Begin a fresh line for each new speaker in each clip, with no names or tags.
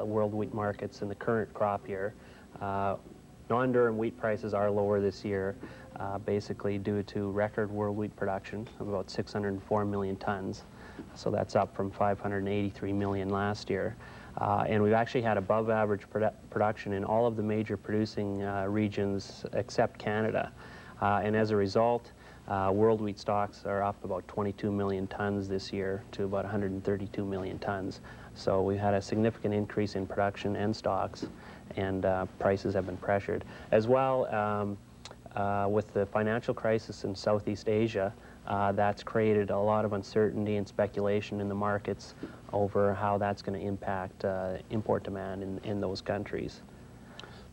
world wheat markets in the current crop year. Non-Durum wheat prices are lower this year, basically due to record world wheat production of about 604 million tons. So that's up from 583 million last year. And we've actually had above average production in all of the major producing regions except Canada. And as a result, world wheat stocks are up about 22 million tons this year to about 132 million tons. So we've had a significant increase in production and stocks, and prices have been pressured. As well, with the financial crisis in Southeast Asia, that's created a lot of uncertainty and speculation in the markets over how that's going to impact import demand in those countries.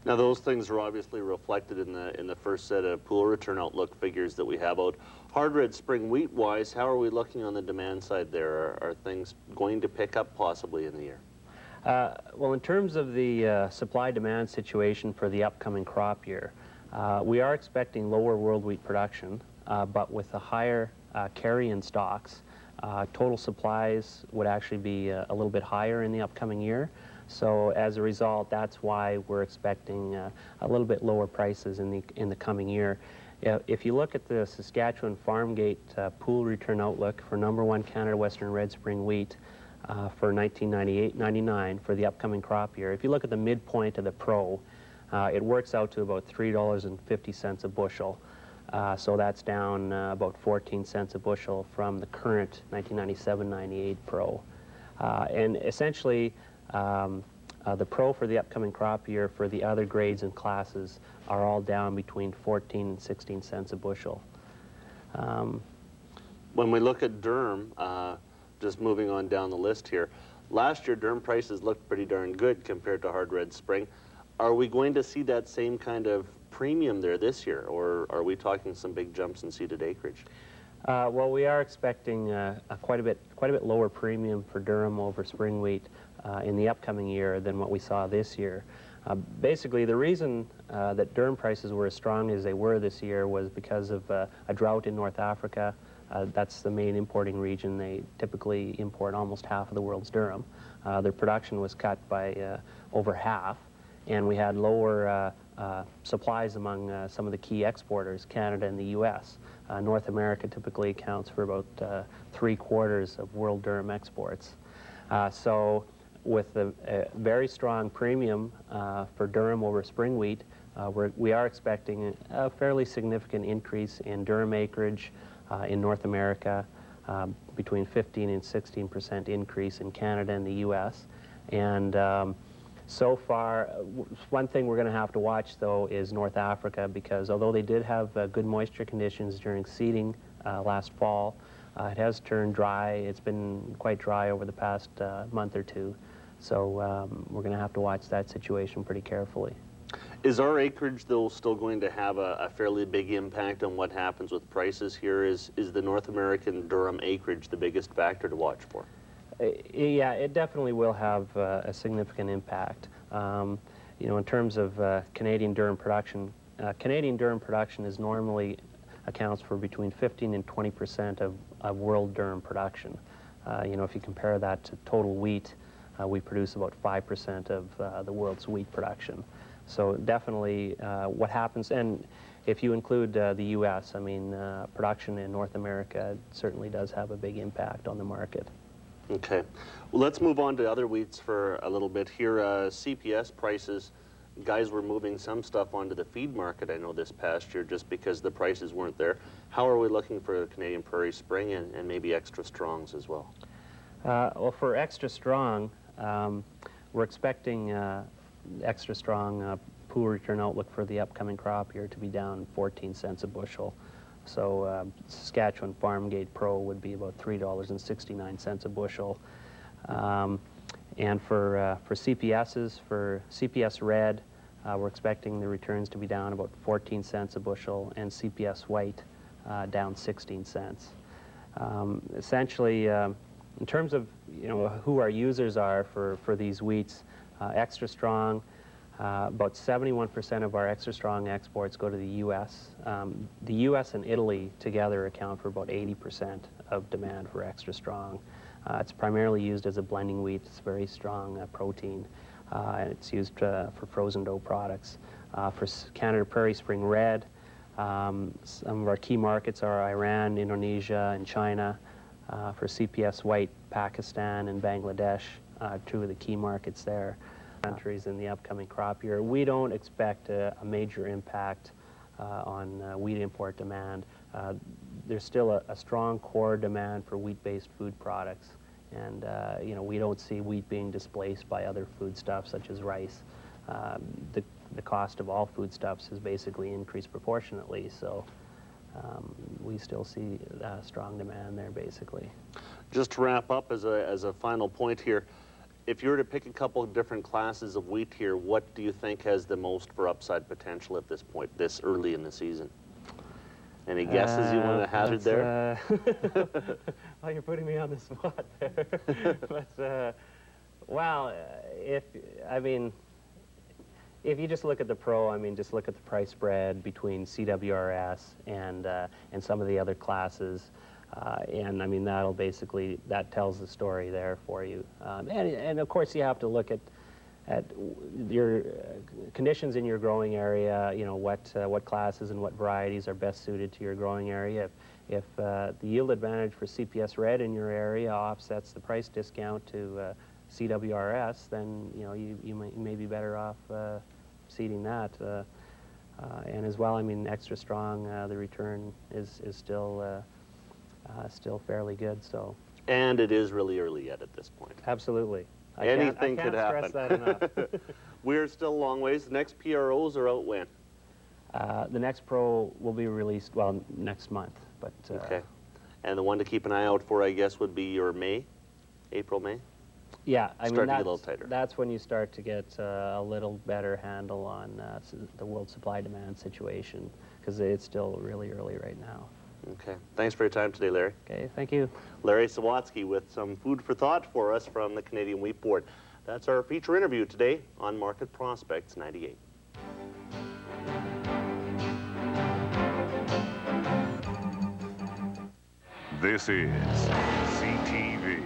Now, those things are obviously reflected in the first set of pool return outlook figures that we have out. Hard red spring wheat-wise, how are we looking on the demand side there? Are things going to pick up possibly in the year?
Well, in terms of the supply-demand situation for the upcoming crop year, we are expecting lower world wheat production, but with the higher carry-in stocks, total supplies would actually be a little bit higher in the upcoming year. So as a result, that's why we're expecting a little bit lower prices in the coming year. If you look at the Saskatchewan FarmGate pool return outlook for #1 Canada Western Red Spring Wheat for 1998-99 for the upcoming crop year, if you look at the midpoint of the Pro, it works out to about $3.50 a bushel. So that's down about 14 cents a bushel from the current 1997-98 Pro. And essentially, the Pro for the upcoming crop year for the other grades and classes are all down between 14 and 16 cents a bushel.
When we look at Durum, just moving on down the list here, last year Durum prices looked pretty darn good compared to hard red spring. Are we going to see that same kind of premium there this year, or are we talking some big jumps in seeded acreage?
Well, we are expecting quite a bit lower premium for Durum over spring wheat in the upcoming year than what we saw this year. Basically, the reason that Durum prices were as strong as they were this year was because of a drought in North Africa. That's the main importing region. They typically import almost half of the world's Durum. Their production was cut by over half, and we had lower supplies among some of the key exporters, Canada and the U.S. North America typically accounts for about 3/4 of world Durum exports. So with a very strong premium for Durum over spring wheat, we are expecting a fairly significant increase in Durum acreage in North America, between 15 and 16% increase in Canada and the U.S. And so far, one thing we're going to have to watch, though, is North Africa, because although they did have good moisture conditions during seeding last fall, it has turned dry. It's been quite dry over the past month or two. So we're going to have to watch that situation pretty carefully.
Is our acreage, though, still going to have a fairly big impact on what happens with prices here? Is the North American Durum acreage the biggest factor to watch for?
Yeah, it definitely will have a significant impact. You know, in terms of Canadian Durum production is normally accounts for between 15 and 20% of world Durum production. You know, if you compare that to total wheat, we produce about 5% of the world's wheat production. So definitely what happens, and if you include the U.S., I mean, production in North America certainly does have a big impact on the market.
Okay. Well, let's move on to other wheats for a little bit here. CPS prices, guys were moving some stuff onto the feed market, I know, this past year just because the prices weren't there. How are we looking for Canadian Prairie Spring and maybe Extra Strongs as well?
Well, for Extra Strong, we're expecting Extra Strong pool return outlook for the upcoming crop year to be down 14 cents a bushel. So Saskatchewan FarmGate Pro would be about $3.69 a bushel. And for CPSs, for CPS Red, we're expecting the returns to be down about 14 cents a bushel, and CPS White down 16 cents. Essentially, in terms of who our users are for these wheats, Extra Strong, about 71% of our Extra Strong exports go to the U.S. The U.S. and Italy together account for about 80% of demand for Extra Strong. It's primarily used as a blending wheat. It's very strong protein, and it's used for frozen dough products. For Canada Prairie Spring Red, some of our key markets are Iran, Indonesia, and China. For CPS White, Pakistan and Bangladesh, two of the key markets there. Countries in the upcoming crop year. We don't expect a major impact on wheat import demand. There's still a strong core demand for wheat-based food products, and you know, we don't see wheat being displaced by other foodstuffs such as rice. The cost of all foodstuffs has basically increased proportionately, so we still see strong demand there, basically.
Just to wrap up as a final point here, if you were to pick a couple of different classes of wheat here, what do you think has the most for upside potential at this point, this early in the season? Any guesses you want to hazard there?
Well, you're putting me on the spot there. But, well, if you just look at the pro, just look at the price spread between CWRS and some of the other classes. And that tells the story there for you. And of course you have to look at your conditions in your growing area, you know, what classes and what varieties are best suited to your growing area. If the yield advantage for CPS Red in your area offsets the price discount to CWRS, then you know you may be better off seeding that. And as well, extra strong, the return is still fairly good. So. And
it is really early yet at this point.
Absolutely.
Anything could happen.
I can't stress that enough.
We're still a long ways. The next PROs are out when?
The next pro will be released, well, next month. But
okay. And the one to keep an eye out for, I guess, would be your May, April, May?
Yeah,
that's a little tighter.
That's when you start to get a little better handle on the world supply-demand situation, because it's still really early right now.
Okay. Thanks for your time today, Larry.
Okay, thank you.
Larry Sawatsky with some food for thought for us from the Canadian Wheat Board. That's our feature interview today on Market Prospects 98.
This is CTV.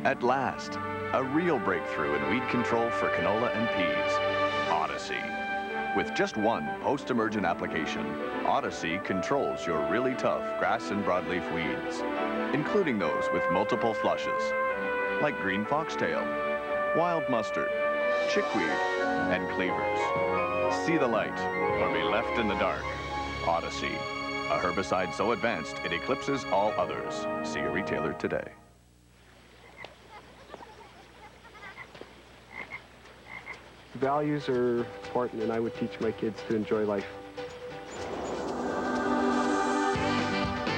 At last, a real breakthrough in weed control for canola and peas. Odyssey. With just one post-emergent application, Odyssey controls your really tough grass and broadleaf weeds, including those with multiple flushes, like green foxtail, wild mustard, chickweed, and cleavers. See the light or be left in the dark. Odyssey, a herbicide so advanced it eclipses all others. See a retailer today.
Values are important, and I would teach my kids to enjoy life.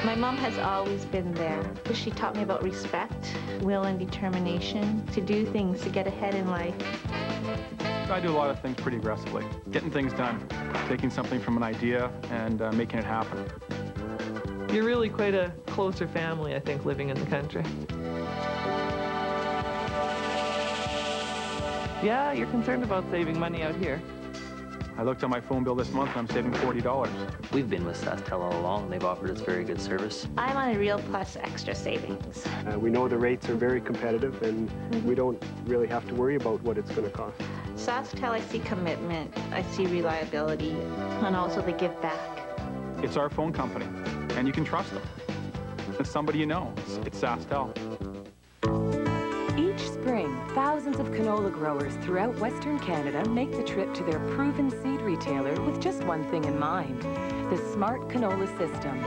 My mom has always been there. She taught me about respect, will, and determination to do things, to get ahead in life.
I do a lot of things pretty aggressively. Getting things done, taking something from an idea and making it happen.
You're really quite a closer family, I think, living in the country. Yeah, you're concerned about saving money out here.
I looked at my phone bill this month and I'm saving $40.
We've been with SaskTel all along. They've offered us very good service.
I'm on a Real Plus Extra Savings.
We know the rates are very competitive, and we don't really have to worry about what it's going to cost.
SaskTel, I see commitment, I see reliability, and also they give back.
It's our phone company, and you can trust them. It's somebody you know. It's SaskTel.
Each spring, thousands of canola growers throughout Western Canada make the trip to their proven seed retailer with just one thing in mind, the Smart Canola System.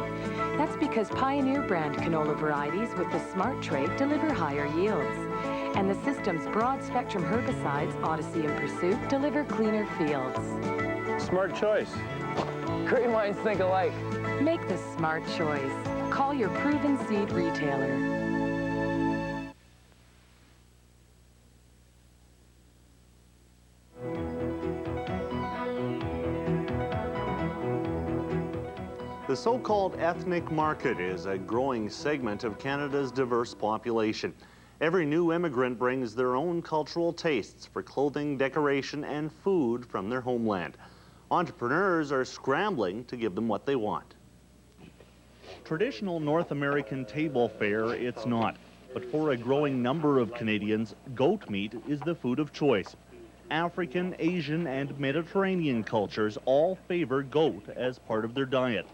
That's because Pioneer brand canola varieties with the Smart trait deliver higher yields. And the system's broad-spectrum herbicides, Odyssey and Pursuit, deliver cleaner fields.
Smart choice. Great minds think alike.
Make the smart choice. Call your proven seed retailer.
The so-called ethnic market is a growing segment of Canada's diverse population. Every new immigrant brings their own cultural tastes for clothing, decoration, and food from their homeland. Entrepreneurs are scrambling to give them what they want. Traditional North American table fare, it's not. But for a growing number of Canadians, goat meat is the food of choice. African, Asian, and Mediterranean cultures all favor goat as part of their diet.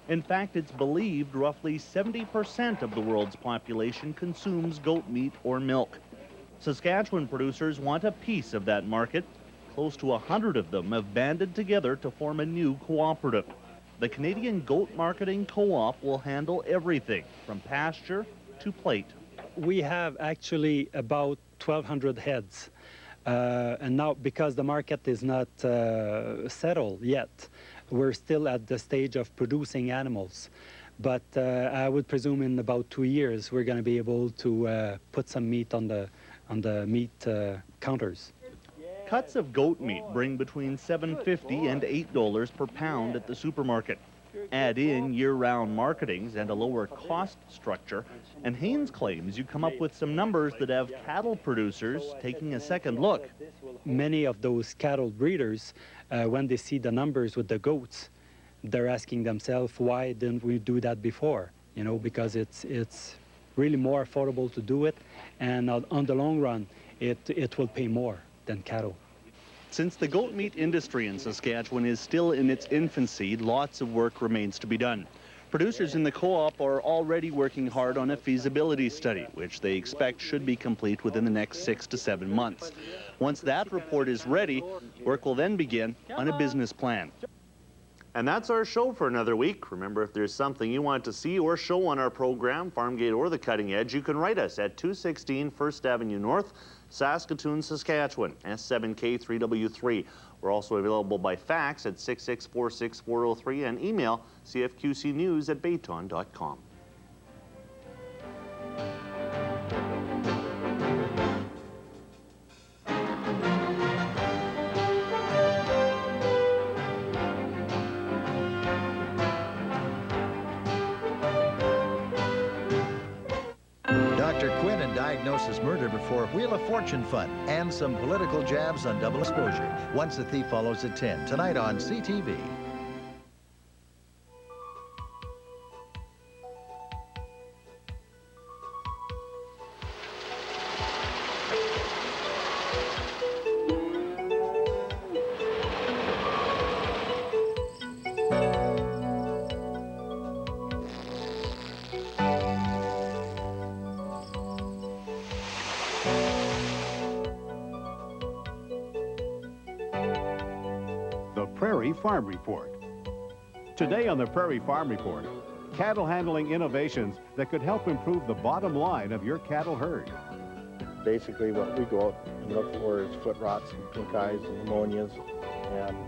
In fact, it's believed roughly 70% of the world's population consumes goat meat or milk. Saskatchewan producers want a piece of that market. Close to 100 of them have banded together to form a new cooperative. The Canadian Goat Marketing Co-op will handle everything from pasture to plate.
We have actually about 1,200 heads. And now, because the market is not settled yet, we're still at the stage of producing animals. But I would presume in about 2 years, we're going to be able to put some meat on the meat counters.
Cuts of goat meat bring between $7.50 and $8 per pound at the supermarket. Add in year-round marketings and a lower cost structure, and Haynes claims you come up with some numbers that have cattle producers taking a second look.
Many of those cattle breeders, when they see the numbers with the goats, they're asking themselves, why didn't we do that before? You know, because it's really more affordable to do it, and on the long run, it will pay more than cattle.
Since the goat meat industry in Saskatchewan is still in its infancy, lots of work remains to be done. Producers in the co-op are already working hard on a feasibility study, which they expect should be complete within the next 6 to 7 months. Once that report is ready, work will then begin on a business plan. And that's our show for another week. Remember, if there's something you want to see or show on our program, FarmGate or The Cutting Edge, you can write us at 216 First Avenue North, Saskatoon, Saskatchewan, S7K3W3. We're also available by fax at 6646403 and email cfqcnews@bayton.com.
Dr. Quinn and Diagnosis Murder Before Wheel of Fortune Fun, and some political jabs on double exposure. Once the Thief Follows at 10, tonight on CTV.
The Prairie Farm Report. Today on the Prairie Farm Report, cattle handling innovations that could help improve the bottom line of your cattle herd.
Basically what we go out and look for is foot rots and pink eyes and pneumonias, and